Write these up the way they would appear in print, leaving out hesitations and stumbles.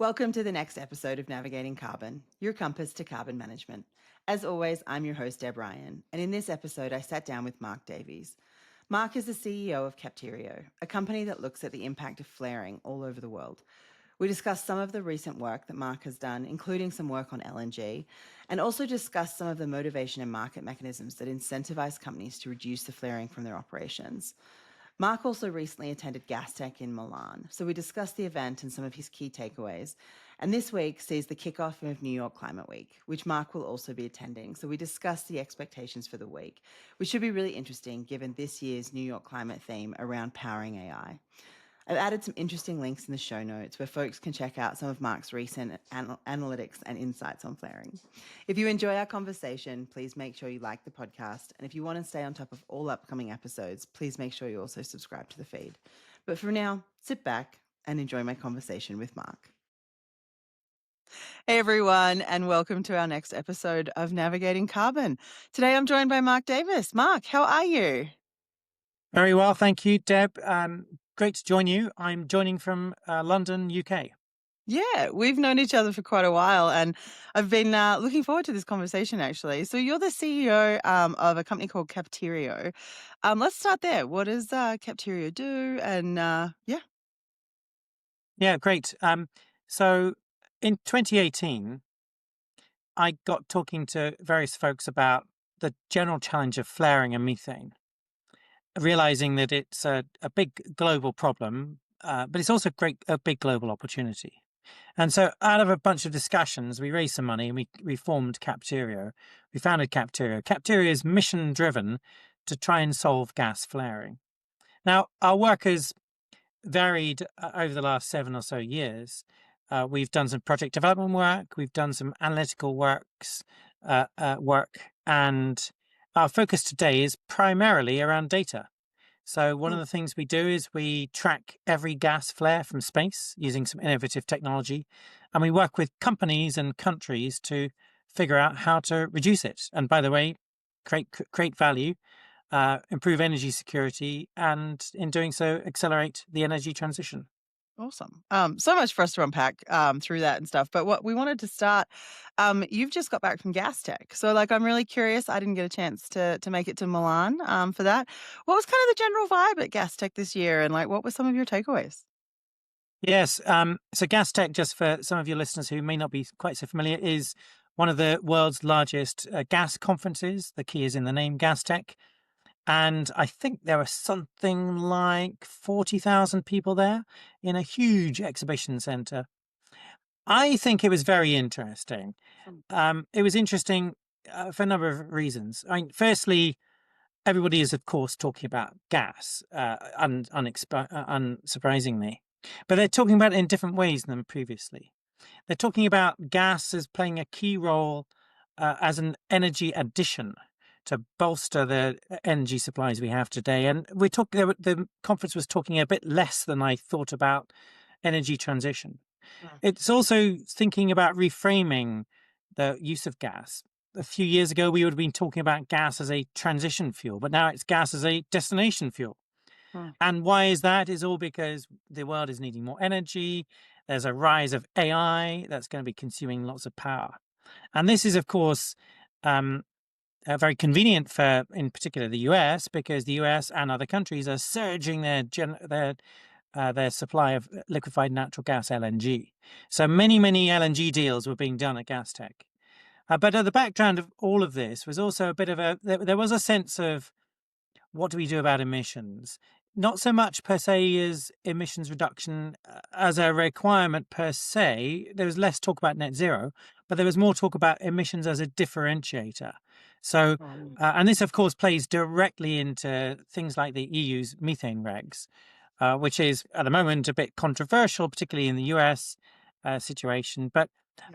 Welcome to the next episode of Navigating Carbon, your compass to carbon management. As always, I'm your host, Deb Ryan, and in this episode, I sat down with Mark Davies. Mark is the CEO of Capterio, a company that looks at the impact of flaring all over the world. We discussed some of the recent work that Mark has done, including some work on LNG, and also discussed some of the motivation and market mechanisms that incentivize companies to reduce the flaring from their operations. Mark also recently attended GasTech in Milan, so we discussed the event and some of his key takeaways. And this week sees the kickoff of New York Climate Week, which Mark will also be attending. So we discussed the expectations for the week, which should be really interesting given this year's New York climate theme around powering AI. I've added some interesting links in the show notes where folks can check out some of Mark's recent analytics and insights on flaring. If you enjoy our conversation, please make sure you like the podcast. And if you want to stay on top of all upcoming episodes, please make sure you also subscribe to the feed. But for now, sit back and enjoy my conversation with Mark. Hey everyone, and welcome to our next episode of Navigating Carbon. Today I'm joined by Mark Davis. Mark, how are you? Very well, thank you, Deb. Great to join you. I'm joining from London, UK. Yeah, we've known each other for quite a while, and I've been looking forward to this conversation, actually. So you're the CEO of a company called Capterio. Let's start there. What does Capterio do? And yeah. Yeah, great. So in 2018, I got talking to various folks about the general challenge of flaring and methane, realizing that it's a big global problem, but it's also a big global opportunity. And so out of a bunch of discussions, we raised some money and we formed Capterio. We founded Capterio. Capterio is mission driven to try and solve gas flaring. Now, our work has varied over the last 7 or so years. We've done some project development work, we've done some analytical work, and our focus today is primarily around data. So one of the things we do is we track every gas flare from space using some innovative technology, and we work with companies and countries to figure out how to reduce it. And by the way, create value, improve energy security, and in doing so, accelerate the energy transition. Awesome. So much for us to unpack through that and stuff. But what we wanted to start, you've just got back from GasTech. So I'm really curious. I didn't get a chance to make it to Milan for that. What was kind of the general vibe at GasTech this year, and what were some of your takeaways? Yes. So GasTech, just for some of your listeners who may not be quite so familiar, is one of the world's largest gas conferences. The key is in the name, GasTech. And I think there were something like 40,000 people there in a huge exhibition center. I think it was very interesting. It was interesting for a number of reasons. I mean, firstly, everybody is, of course, talking about gas, unsurprisingly, but they're talking about it in different ways than previously. They're talking about gas as playing a key role as an energy addition to bolster the energy supplies we have today. And the conference was talking a bit less than I thought about energy transition. It's also thinking about reframing the use of gas. A few years ago, we would have been talking about gas as a transition fuel, but now it's gas as a destination fuel. And why is that? It's all because the world is needing more energy. There's a rise of AI that's going to be consuming lots of power. And this is, of course, very convenient for, in particular, the US, because the US and other countries are surging their supply of liquefied natural gas, LNG. So many LNG deals were being done at GasTech. But at the background of all of this was also a bit of there was a sense of, what do we do about emissions? Not so much per se as emissions reduction as a requirement per se. There was less talk about net zero, but there was more talk about emissions as a differentiator. So, and this, of course, plays directly into things like the EU's methane regs, which is at the moment a bit controversial, particularly in the US situation. But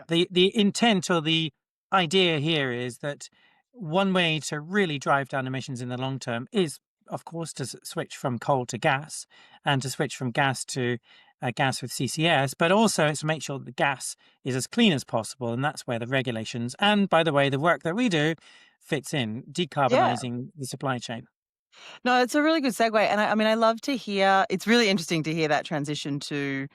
the intent or the idea here is that one way to really drive down emissions in the long term is, of course, to switch from coal to gas, and to switch from gas to gas with CCS, but also it's to make sure that the gas is as clean as possible. And that's where the regulations, and by the way, the work that we do, fits in, decarbonizing the supply chain. No, it's a really good segue. And I mean, I love to hear, it's really interesting to hear that transition to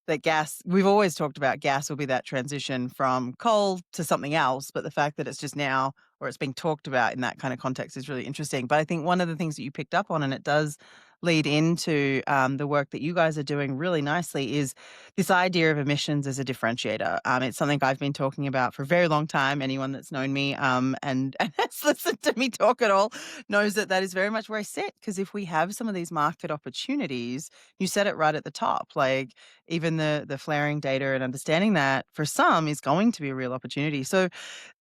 that gas, we've always talked about gas will be that transition from coal to something else, but the fact that it's just now, or it's being talked about in that kind of context, is really interesting. But I think one of the things that you picked up on, and it does lead into the work that you guys are doing really nicely, is this idea of emissions as a differentiator. It's something I've been talking about for a very long time. Anyone that's known me and has listened to me talk at all knows that that is very much where I sit. Because if we have some of these market opportunities, you said it right at the top, like even the flaring data and understanding that for some is going to be a real opportunity. So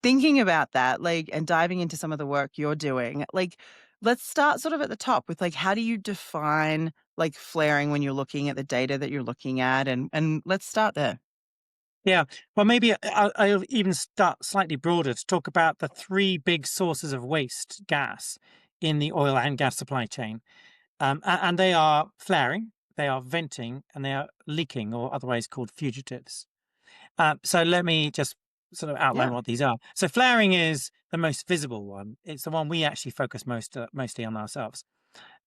thinking about that, like, and diving into some of the work you're doing, like, let's start sort of at the top with like, how do you define like flaring when you're looking at the data that you're looking at? And let's start there. Yeah. Well, maybe I'll even start slightly broader to talk about the three big sources of waste gas in the oil and gas supply chain. And they are flaring, they are venting, and they are leaking, or otherwise called fugitives. So let me just sort of outline Yeah. what these are. So flaring is the most visible one. It's the one we actually focus mostly on ourselves.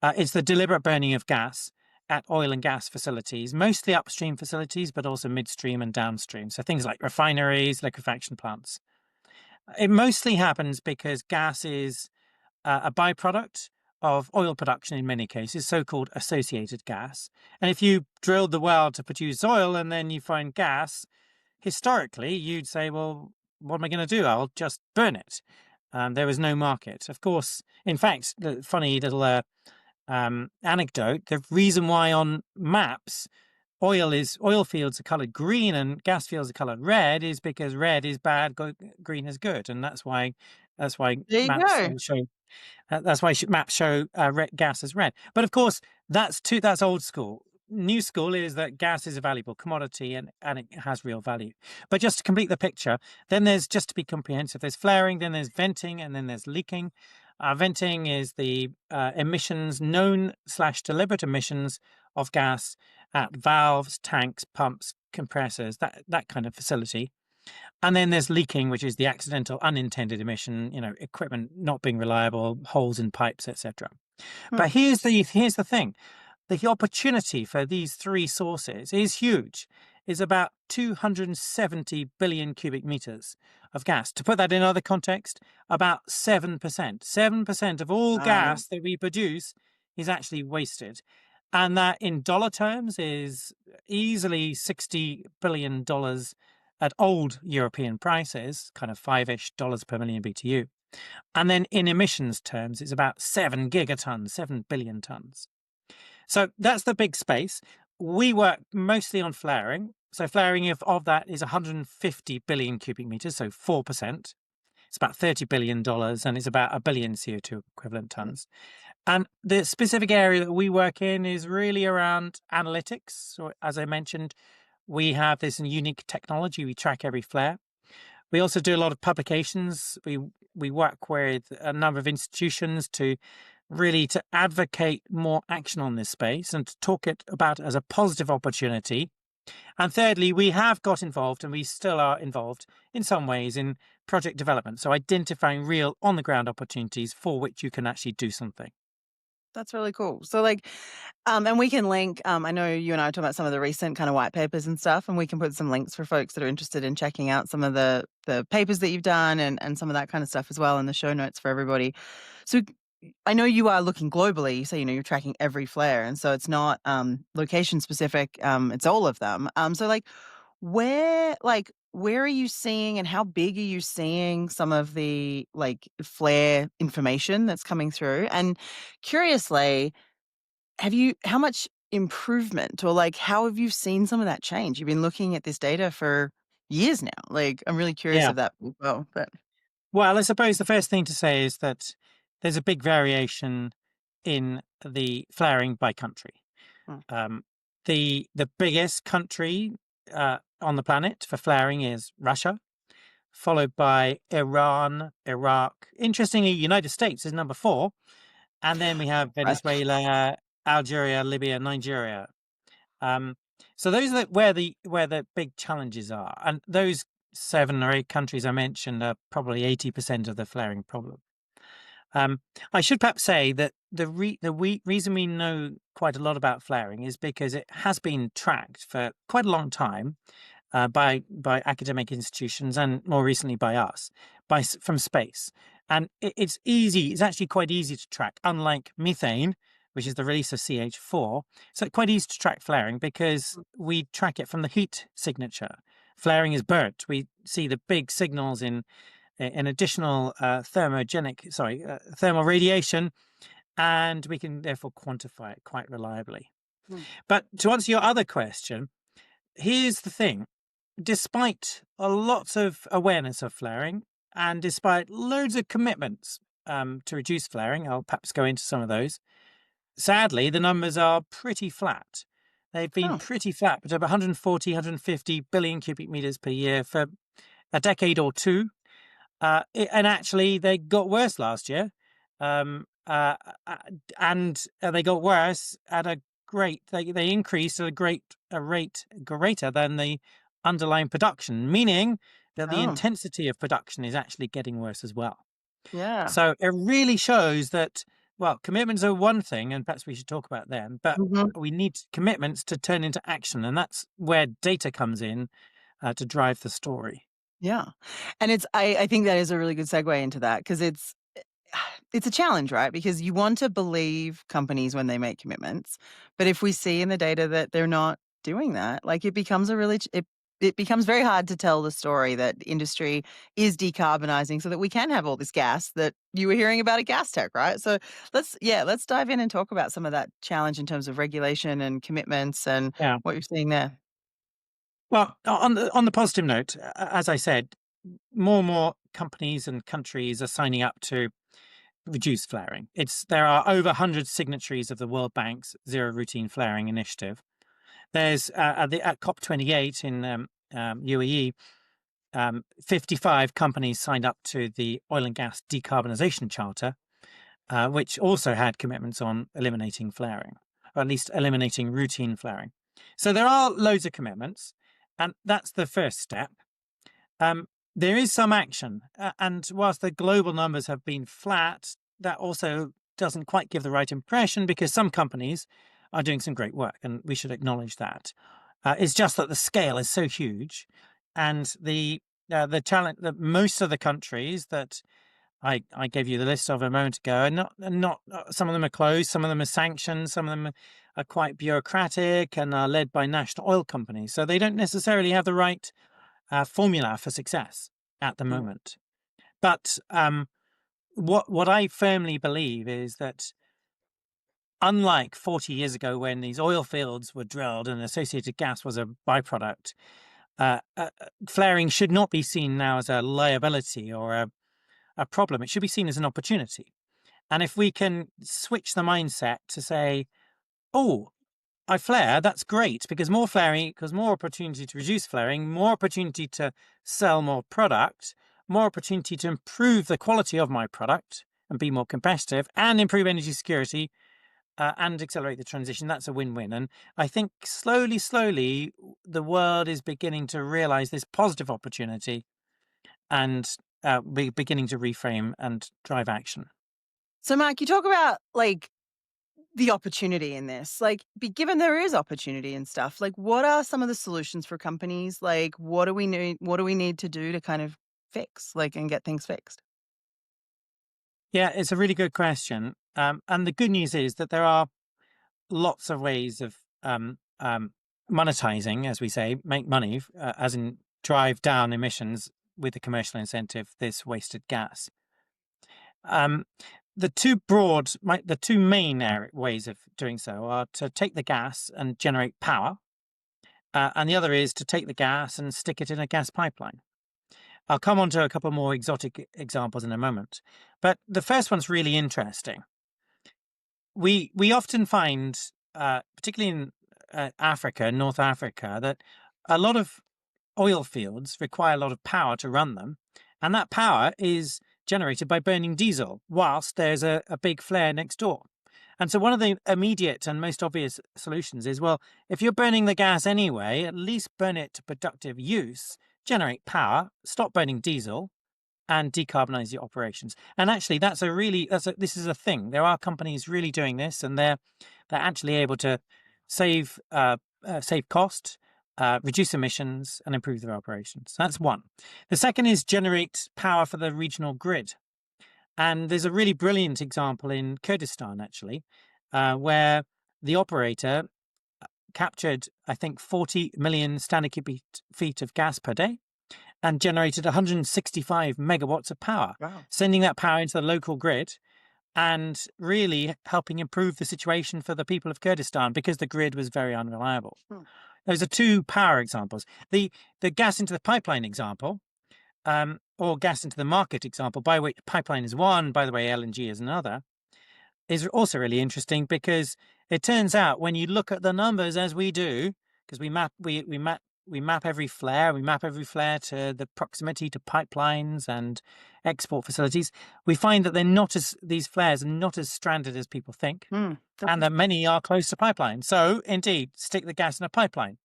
It's the deliberate burning of gas at oil and gas facilities, mostly upstream facilities, but also midstream and downstream. So things like refineries, liquefaction plants. It mostly happens because gas is a byproduct of oil production in many cases, so-called associated gas. And if you drilled the well to produce oil and then you find gas, historically you'd say, well, what am I going to do? I'll just burn it. There was no market. Of course, in fact, the funny little anecdote, the reason why on maps oil fields are colored green and gas fields are colored red is because red is bad, green is good, and that's why There you maps go. show that's why maps show gas as red. But of course, that's old school. New school is that gas is a valuable commodity and it has real value. But just to complete the picture, then there's, just to be comprehensive, there's flaring, then there's venting, and then there's leaking. Venting is the emissions, known/deliberate emissions of gas at valves, tanks, pumps, compressors, that kind of facility. And then there's leaking, which is the accidental, unintended emission, equipment not being reliable, holes in pipes, etc. Hmm. But here's the thing. The opportunity for these three sources is huge. Is about 270 billion cubic meters of gas. To put that in other context, about 7%. 7% of all Um, gas that we produce is actually wasted. And that in dollar terms is easily $60 billion at old European prices, kind of five-ish dollars per million BTU. And then in emissions terms, it's about 7 gigatons, 7 billion tons. So that's the big space. We work mostly on flaring. So flaring of that is 150 billion cubic meters, so 4%. It's about $30 billion, and it's about a billion CO2 equivalent tons. And the specific area that we work in is really around analytics. So as I mentioned, we have this unique technology. We track every flare. We also do a lot of publications. We work with a number of institutions to really to advocate more action on this space and to talk it about as a positive opportunity. And thirdly, we have got involved, and we still are involved in some ways, in project development. So identifying real on the ground opportunities for which you can actually do something. that's really cool. So like, and we can link, I know you and I are talking about some of the recent kind of white papers and stuff, and we can put some links for folks that are interested in checking out some of the papers that you've done and some of that kind of stuff as well in the show notes for everybody. So I know you are looking globally. So, you're tracking every flare. And so it's not location specific, it's all of them. So where are you seeing and how big are you seeing some of the like flare information that's coming through? And curiously, how much improvement or like how have you seen some of that change? You've been looking at this data for years now. Like I'm really curious Yeah. of that as well. But Well, I suppose the first thing to say is that there's a big variation in the flaring by country. mm, Um, the biggest country on the planet for flaring is Russia, followed by Iran, Iraq. Interestingly, United States is number 4, and then we have right. Venezuela, Algeria, Libya, Nigeria. Um, so those are where the big challenges are, and those 7 or 8 countries I mentioned are probably 80% of the flaring problem. I should perhaps say that the reason we know quite a lot about flaring is because it has been tracked for quite a long time by academic institutions and more recently by us from space. And it's easy. It's actually quite easy to track, unlike methane, which is the release of CH4. So it's quite easy to track flaring because we track it from the heat signature. Flaring is burnt. We see the big signals in additional thermal radiation, and we can therefore quantify it quite reliably. Mm. But to answer your other question, here's the thing. Despite a lots of awareness of flaring and despite loads of commitments to reduce flaring, I'll perhaps go into some of those. Sadly, the numbers are pretty flat. They've been Oh, pretty flat, but about 140, 150 billion cubic meters per year for a decade or two. And actually, they got worse last year, um, uh, uh, and they got worse at a great. They increased at a rate greater than the underlying production, meaning that the oh, intensity of production is actually getting worse as well. yeah. So it really shows that commitments are one thing, and perhaps we should talk about them, but Hmm. we need commitments to turn into action, and that's where data comes in to drive the story. Yeah. And I think that is a really good segue into that because it's a challenge, right? Because you want to believe companies when they make commitments, but if we see in the data that they're not doing that, like it becomes it becomes very hard to tell the story that industry is decarbonizing so that we can have all this gas that you were hearing about at GasTech, right? So let's dive in and talk about some of that challenge in terms of regulation and commitments and Yeah. what you're seeing there. Well, on the positive note, as I said, more and more companies and countries are signing up to reduce flaring. There are over 100 signatories of the World Bank's Zero Routine Flaring Initiative. There's at COP28 in UAE, 55 companies signed up to the Oil and Gas Decarbonization Charter, which also had commitments on eliminating flaring, or at least eliminating routine flaring. So there are loads of commitments, and that's the first step. There is some action, and whilst the global numbers have been flat, that also doesn't quite give the right impression because some companies are doing some great work, and we should acknowledge that. It's just that the scale is so huge, and the challenge that most of the countries that I gave you the list of a moment ago are not some of them are closed, some of them are sanctioned, some of them are quite bureaucratic and are led by national oil companies, so they don't necessarily have the right formula for success at the Mm. moment. But what I firmly believe is that unlike 40 years ago when these oil fields were drilled and associated gas was a byproduct, flaring should not be seen now as a liability or a problem. It should be seen as an opportunity. And if we can switch the mindset to say, oh, I flare, that's great because more flaring equals more opportunity to reduce flaring, more opportunity to sell more product, more opportunity to improve the quality of my product and be more competitive and improve energy security and accelerate the transition. That's a win-win. And I think slowly, the world is beginning to realize this positive opportunity and beginning to reframe and drive action. So, Mark, you talk about like the opportunity in this, like, given there is opportunity and stuff, like, what are some of the solutions for companies? Like, what do we need to do to kind of fix, like, and get things fixed? Yeah, it's a really good question. And the good news is that there are lots of ways of monetizing, as we say, make money, as in drive down emissions with the commercial incentive, this wasted gas. Um, the two main ways of doing so are to take the gas and generate power, and the other is to take the gas and stick it in a gas pipeline. I'll come on to a couple more exotic examples in a moment, but the first one's really interesting. We often find, particularly in Africa, North Africa, that a lot of oil fields require a lot of power to run them, and that power is generated by burning diesel whilst there's a big flare next door. And so one of the immediate and most obvious solutions is, well, if you're burning the gas anyway, at least burn it to productive use, generate power, stop burning diesel, and decarbonize your operations. And actually, this is a thing. There are companies really doing this, and they're actually able to save save cost, reduce emissions, and improve their operations. That's one. The second is generate power for the regional grid. And there's a really brilliant example in Kurdistan, actually, where the operator captured, I think, 40 million standard cubic feet of gas per day and generated 165 megawatts of power, Wow. sending that power into the local grid and really helping improve the situation for the people of Kurdistan because the grid was very unreliable. Hmm. Those are two power examples. The gas into the pipeline example, or gas into the market example, by which pipeline is one, by the way, LNG is another, is also really interesting because it turns out when you look at the numbers as we do, because we map every flare to the proximity to pipelines and export facilities, we find that these flares are not as stranded as people think, and that many are close to pipelines. So indeed, stick the gas in a pipeline.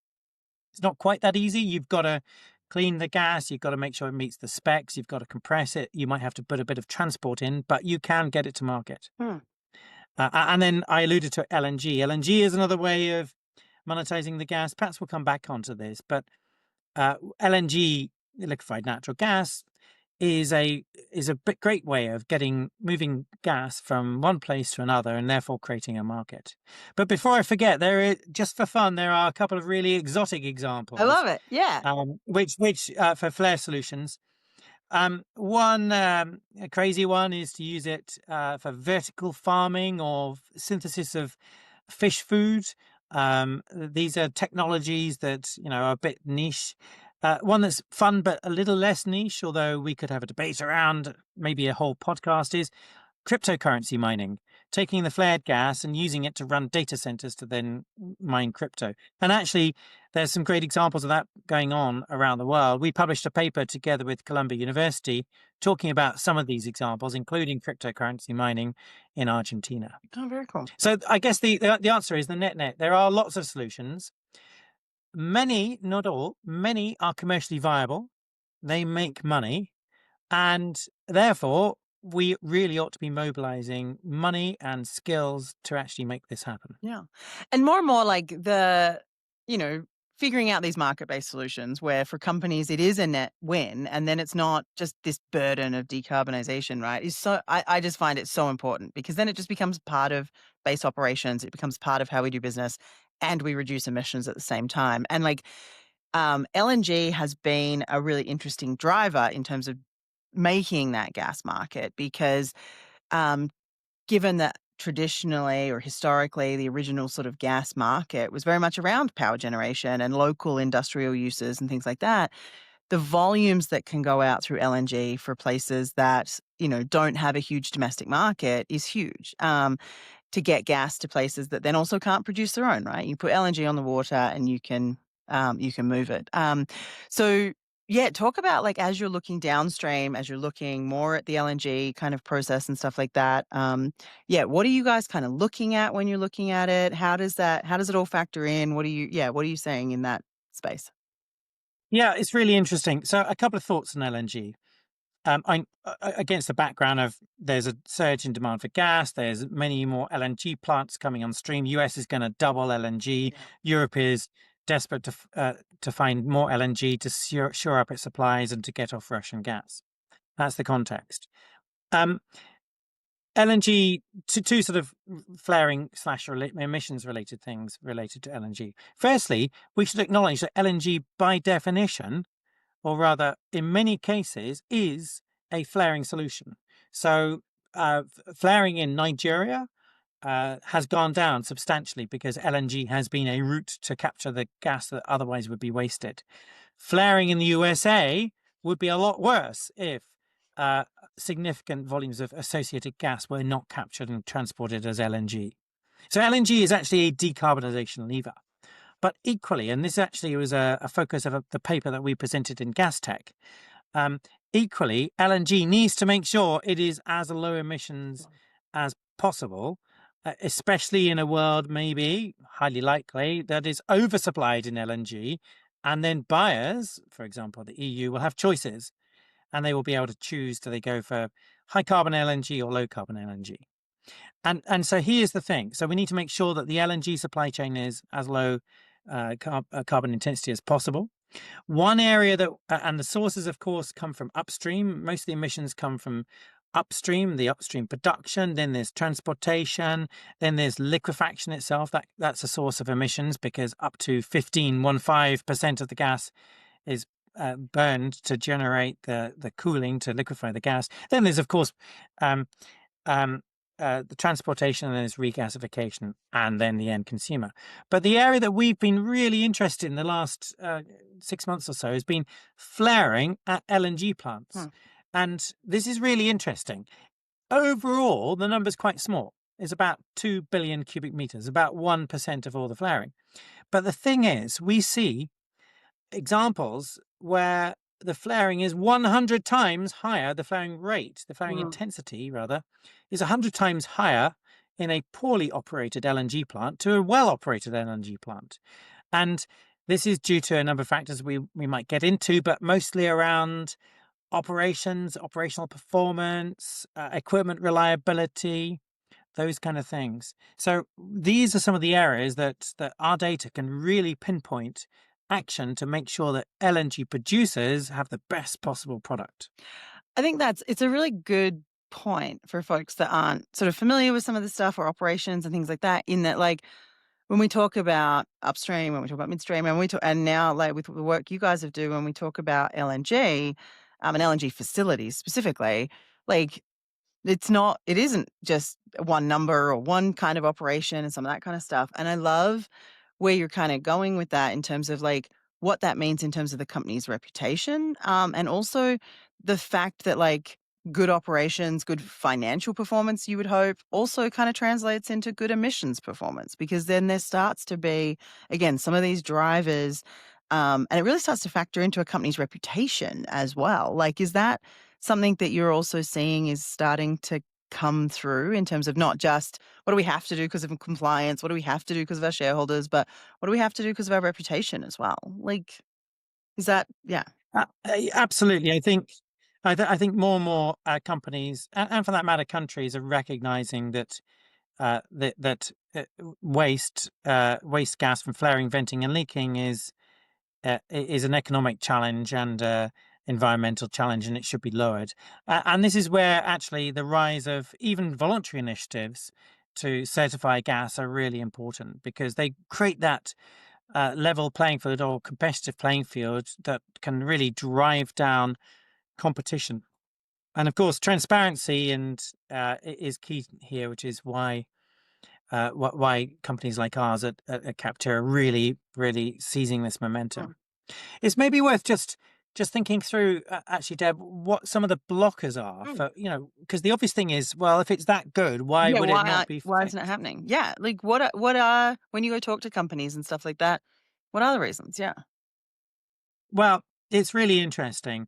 It's not quite that easy. You've got to clean the gas, you've got to make sure it meets the specs, you've got to compress it, you might have to put a bit of transport in, but you can get it to market. And then I alluded to LNG. LNG is another way of monetizing the gas. Perhaps we'll come back onto this, but LNG, liquefied natural gas, is a great way of moving gas from one place to another and therefore creating a market. But before I forget, just for fun, there are a couple of really exotic examples. I love it. Yeah. Which for flare solutions. One a crazy one is to use it for vertical farming or synthesis of fish food. These are technologies that are a bit niche. One that's fun but a little less niche, although we could have a debate around, maybe a whole podcast, is cryptocurrency mining, taking the flared gas and using it to run data centers to then mine crypto. And actually, there's some great examples of that going on around the world. We published a paper together with Columbia University talking about some of these examples, including cryptocurrency mining in Argentina. Oh, very cool. So I guess the answer is the net. There are lots of solutions. Many, not all, many are commercially viable. They make money. And therefore, we really ought to be mobilizing money and skills to actually make this happen. Yeah. And more like figuring out these market-based solutions where for companies it is a net win and then it's not just this burden of decarbonization, right? I just find it so important because then it just becomes part of base operations. It becomes part of how we do business and we reduce emissions at the same time. And LNG has been a really interesting driver in terms of making that gas market because given that traditionally or historically the original sort of gas market was very much around power generation and local industrial uses and things like that, the volumes that can go out through LNG for places that don't have a huge domestic market is huge. To get gas to places that then also can't produce their own, right? You put LNG on the water and you can move it. So yeah, talk about as you're looking downstream, as you're looking more at the LNG kind of process and stuff like that. What are you guys kind of looking at when you're looking at it? How does it all factor in? What are you saying in that space? Yeah, it's really interesting. So a couple of thoughts on LNG. Against the background of there's a surge in demand for gas, there's many more LNG plants coming on stream. US is going to double LNG. Europe is desperate to find more LNG to shore up its supplies and to get off Russian gas. That's the context. LNG, two sort of flaring / emissions related things related to LNG. Firstly, we should acknowledge that LNG by definition, or rather in many cases, is a flaring solution. So flaring in Nigeria has gone down substantially because LNG has been a route to capture the gas that otherwise would be wasted. Flaring in the USA would be a lot worse if significant volumes of associated gas were not captured and transported as LNG. So LNG is actually a decarbonization lever. But equally, and this actually was a focus of the paper that we presented in GasTech, equally, LNG needs to make sure it is as low emissions as possible, especially in a world maybe, highly likely, that is oversupplied in LNG. And then buyers, for example, the EU, will have choices. and they will be able to choose, do they go for high carbon LNG or low carbon LNG? And so here's the thing. So we need to make sure that the LNG supply chain is as low carbon intensity as possible. One area that, and the sources, of course, come from upstream. Most of the emissions come from upstream, the upstream production. Then there's transportation. Then there's liquefaction itself. That's a source of emissions, because up to 15% of the gas is burned to generate the cooling to liquefy the gas. Then there's, of course, um, um, the transportation, and then there's regasification, and then the end consumer. But the area that we've been really interested in the last 6 months or so has been flaring at LNG plants. And this is really interesting. Overall, the number's quite small. It's about 2 billion cubic meters, about 1% of all the flaring. But the thing is, we see examples where the flaring is 100 times higher, the flaring rate, the flaring intensity, rather, is 100 times higher in a poorly operated LNG plant to a well-operated LNG plant. And this is due to a number of factors we might get into, but mostly around operations, operational performance, equipment reliability, those kind of things. So these are some of the areas that our data can really pinpoint action to make sure that LNG producers have the best possible product. I think it's a really good point for folks that aren't sort of familiar with some of the stuff or operations and things like that, in that, like, when we talk about upstream, when we talk about midstream, and now, like, with the work you guys have do, when we talk about LNG, and LNG facilities specifically, like, it isn't just one number or one kind of operation and some of that kind of stuff. And I love where you're kind of going with that in terms of, like, what that means in terms of the company's reputation, and also the fact that, like, good operations, good financial performance, you would hope, also kind of translates into good emissions performance, because then there starts to be, again, some of these drivers, and it really starts to factor into a company's reputation as well. Like, is that something that you're also seeing is starting to come through in terms of not just what do we have to do because of compliance, what do we have to do because of our shareholders, but what do we have to do because of our reputation as well? Like, is that, yeah. Absolutely. I think more and more companies, and for that matter, countries, are recognizing that waste gas from flaring, venting, and leaking is an economic challenge and environmental challenge, and it should be lowered. And this is where actually the rise of even voluntary initiatives to certify gas are really important, because they create that level playing field, or competitive playing field, that can really drive down competition. And of course, transparency is key here, which is why companies like ours at Capterio are really seizing this momentum. It's maybe worth just thinking through, actually, Deb, what some of the blockers are for, because the obvious thing is, well, if it's that good, why Yeah, would it not be why isn't it fixed? happening? Yeah, like, what are when you go talk to companies and stuff like that, what are the reasons? Yeah. Well, it's really interesting.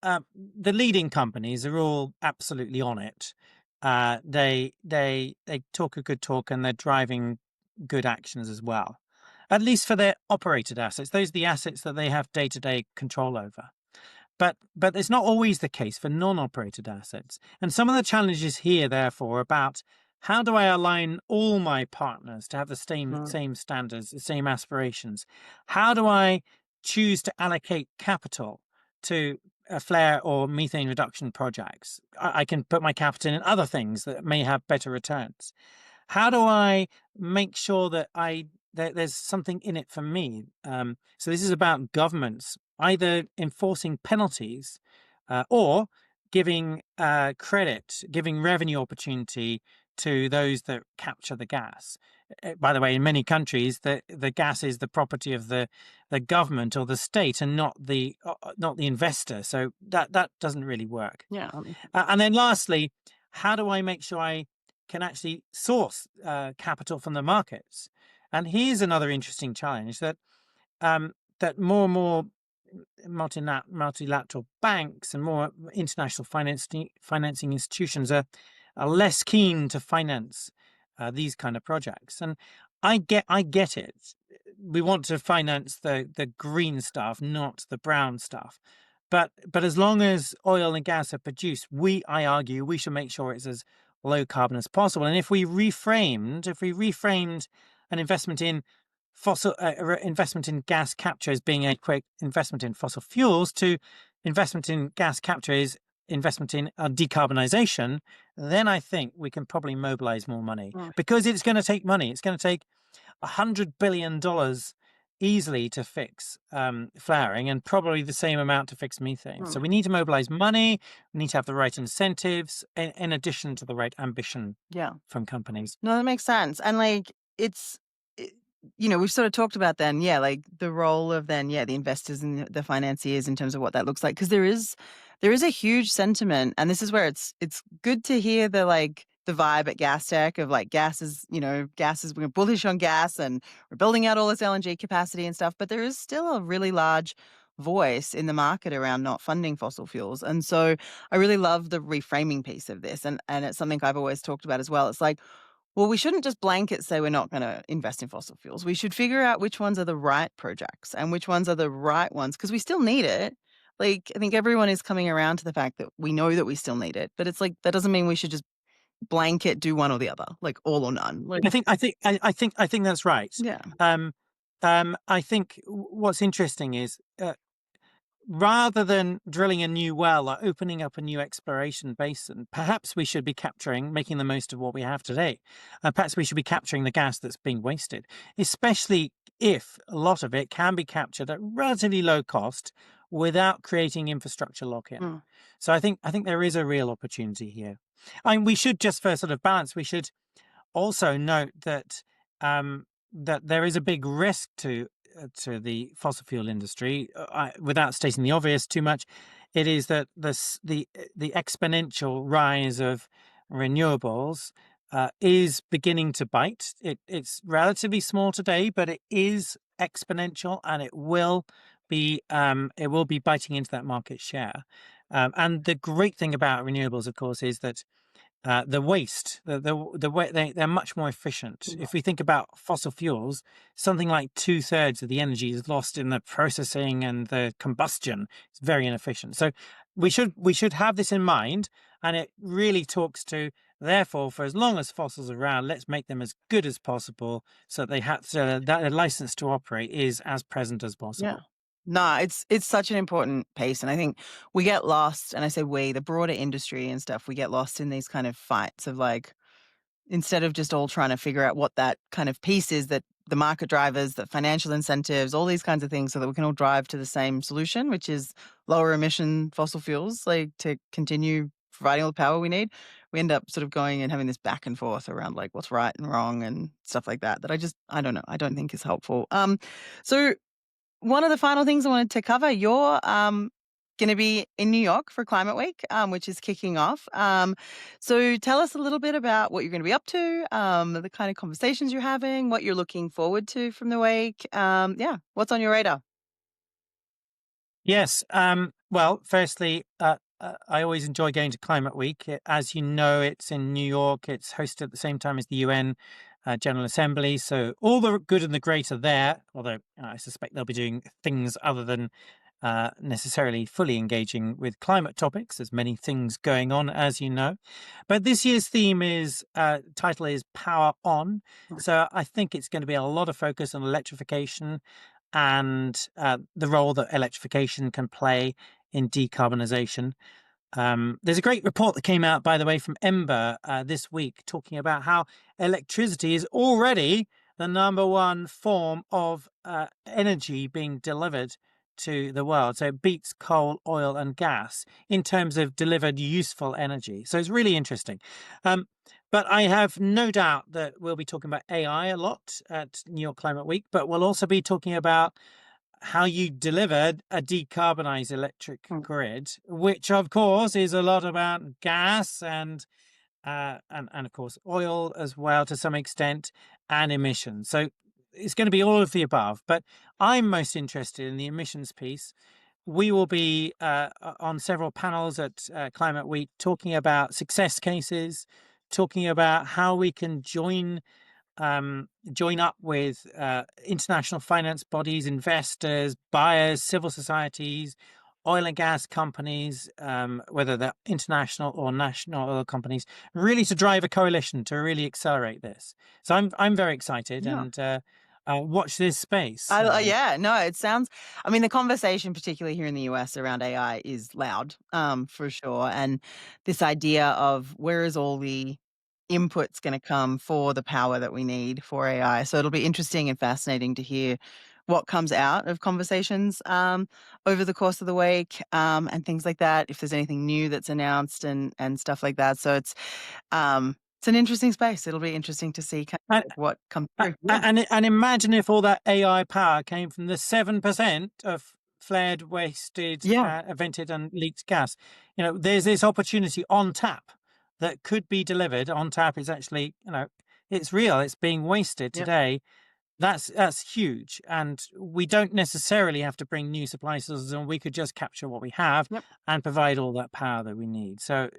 The leading companies are all absolutely on it. They talk a good talk, and they're driving good actions as well, at least for their operated assets. Those are the assets that they have day-to-day control over. But it's not always the case for non-operated assets. And some of the challenges here, therefore, about how do I align all my partners to have the same standards, the same aspirations? How do I choose to allocate capital to flare or methane reduction projects? I can put my capital in other things that may have better returns. How do I make sure that there's something in it for me? So this is about governments either enforcing penalties or giving credit, giving revenue opportunity to those that capture the gas. By the way, in many countries, the gas is the property of the government or the state, and not the investor. So that doesn't really work. Yeah. And then lastly, how do I make sure I can actually source capital from the markets? And here's another interesting challenge, that more and more multilateral banks and more international financing institutions are less keen to finance these kind of projects. And I get it. We want to finance the green stuff, not the brown stuff. but as long as oil and gas are produced, I argue, we should make sure it's as low carbon as possible. And if we reframed an investment in investment in gas capture as being a quick investment in fossil fuels to investment in gas capture is investment in decarbonization, then I think we can probably mobilize more money Mm. because it's going to take money. It's going to take $100 billion easily to fix flaring and probably the same amount to fix methane. So Mm. we need to mobilize money. We need to have the right incentives in addition to the right ambition Yeah. from companies. No, that makes sense. And like it's it, we've sort of talked about then, yeah, like the role of then, yeah, the investors and the financiers in terms of what that looks like. Because there is a huge sentiment, and this is where it's good to hear the vibe at GasTech of like gas is we're bullish on gas and we're building out all this LNG capacity and stuff, but there is still a really large voice in the market around not funding fossil fuels. And so I really love the reframing piece of this. And it's something I've always talked about as well. It's like, well, we shouldn't just blanket say we're not going to invest in fossil fuels. We should figure out which ones are the right projects and which ones are the right ones because we still need it. Like, I think everyone is coming around to the fact that we know that we still need it, but it's like that doesn't mean we should just blanket do one or the other, like all or none. Like, I think that's right. yeah. Um, I think what's interesting is rather than drilling a new well or opening up a new exploration basin, perhaps we should be making the most of what we have today. Perhaps we should be capturing the gas that's being wasted, especially if a lot of it can be captured at relatively low cost without creating infrastructure lock-in. Mm. So I think there is a real opportunity here. I mean, we should just for sort of balance, we should also note that that there is a big risk to the fossil fuel industry. Without stating the obvious too much, it is that the exponential rise of renewables is beginning to bite. It's relatively small today, but it is exponential, and it will be biting into that market share. And the great thing about renewables, of course, is that the waste, the way they're much more efficient. If we think about fossil fuels, something like 2/3 of the energy is lost in the processing and the combustion. It's very inefficient. So we should have this in mind, and it really talks to therefore for as long as fossils are around, let's make them as good as possible so that a license to operate is as present as Yeah. possible. No, it's such an important piece. And I think we get lost, and I say we, the broader industry and stuff, we get lost in these kind of fights of like, instead of just all trying to figure out what that kind of piece is, that the market drivers, the financial incentives, all these kinds of things, so that we can all drive to the same solution, which is lower emission fossil fuels, like to continue providing all the power we need. We end up sort of going and having this back and forth around like what's right and wrong and stuff like that. That I don't know. I don't think is helpful. So one of the final things I wanted to cover, you're going to be in New York for Climate Week, which is kicking off. So tell us a little bit about what you're going to be up to, the kind of conversations you're having, what you're looking forward to from the week. Yeah, what's on your radar? Yes. Well, firstly, I always enjoy going to Climate Week. As you know, it's in New York. It's hosted at the same time as the UN General Assembly. So all the good and the great are there, although I suspect they'll be doing things other than necessarily fully engaging with climate topics. There's many things going on, as you know. But this year's title is Power On. So I think it's going to be a lot of focus on electrification and the role that electrification can play in decarbonisation. There's a great report that came out, by the way, from Ember this week, talking about how electricity is already the number one form of energy being delivered to the world. So it beats coal, oil, and gas in terms of delivered useful energy. So it's really interesting. But I have no doubt that we'll be talking about AI a lot at New York Climate Week, but we'll also be talking about how you delivered a decarbonized electric Mm. grid, which of course is a lot about gas and of course oil as well to some extent, and emissions. So it's going to be all of the above. But I'm most interested in the emissions piece. We will be on several panels at Climate Week talking about success cases, talking about how we can join up with international finance bodies, investors, buyers, civil societies, oil and gas companies, whether they're international or national oil companies, really to drive a coalition to really accelerate this. So I'm very excited Yeah. and watch this space. Yeah, no, it sounds, I mean, the conversation, particularly here in the US around AI, is loud, for sure. And this idea of where is all the inputs going to come for the power that we need for AI. So it'll be interesting and fascinating to hear what comes out of conversations over the course of the week, and things like that. If there's anything new that's announced and stuff like that. So it's an interesting space. It'll be interesting to see kind of And like what comes through. Yeah. and imagine if all that AI power came from the 7% of flared, wasted, Yeah. vented, and leaked gas. There's this opportunity on tap that could be delivered. On tap is actually, it's real. It's being wasted Yep. today. That's huge, and we don't necessarily have to bring new supply sources, and we could just capture what we have Yep. and provide all that power that we need. So,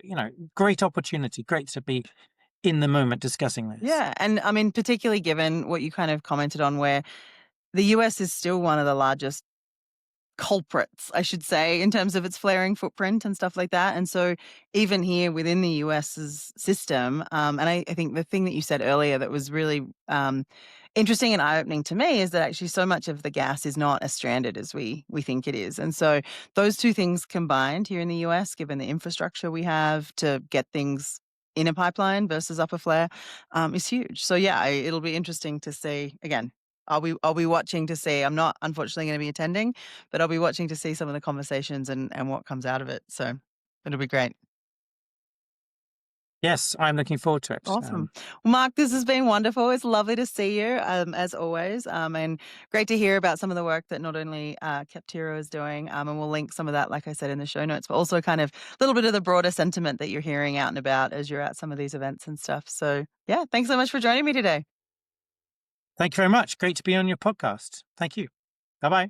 great opportunity. Great to be in the moment discussing this. Yeah. And I mean, particularly given what you kind of commented on, where the US is still one of the largest culprits, I should say, in terms of its flaring footprint and stuff like that. And so, even here within the US's system, and I think the thing that you said earlier that was really interesting and eye opening to me is that actually so much of the gas is not as stranded as we think it is. And so, those two things combined here in the US, given the infrastructure we have to get things in a pipeline versus up a flare, is huge. So, yeah, it'll be interesting to see again. I'll be watching to see. I'm not unfortunately going to be attending, but I'll be watching to see some of the conversations and what comes out of it. So it'll be great. Yes, I'm looking forward to it. Awesome. Well, Mark, this has been wonderful. It's lovely to see you, as always, and great to hear about some of the work that not only Capterio is doing, and we'll link some of that, like I said, in the show notes, but also kind of a little bit of the broader sentiment that you're hearing out and about as you're at some of these events and stuff. So, yeah, thanks so much for joining me today. Thank you very much. Great to be on your podcast. Thank you. Bye bye.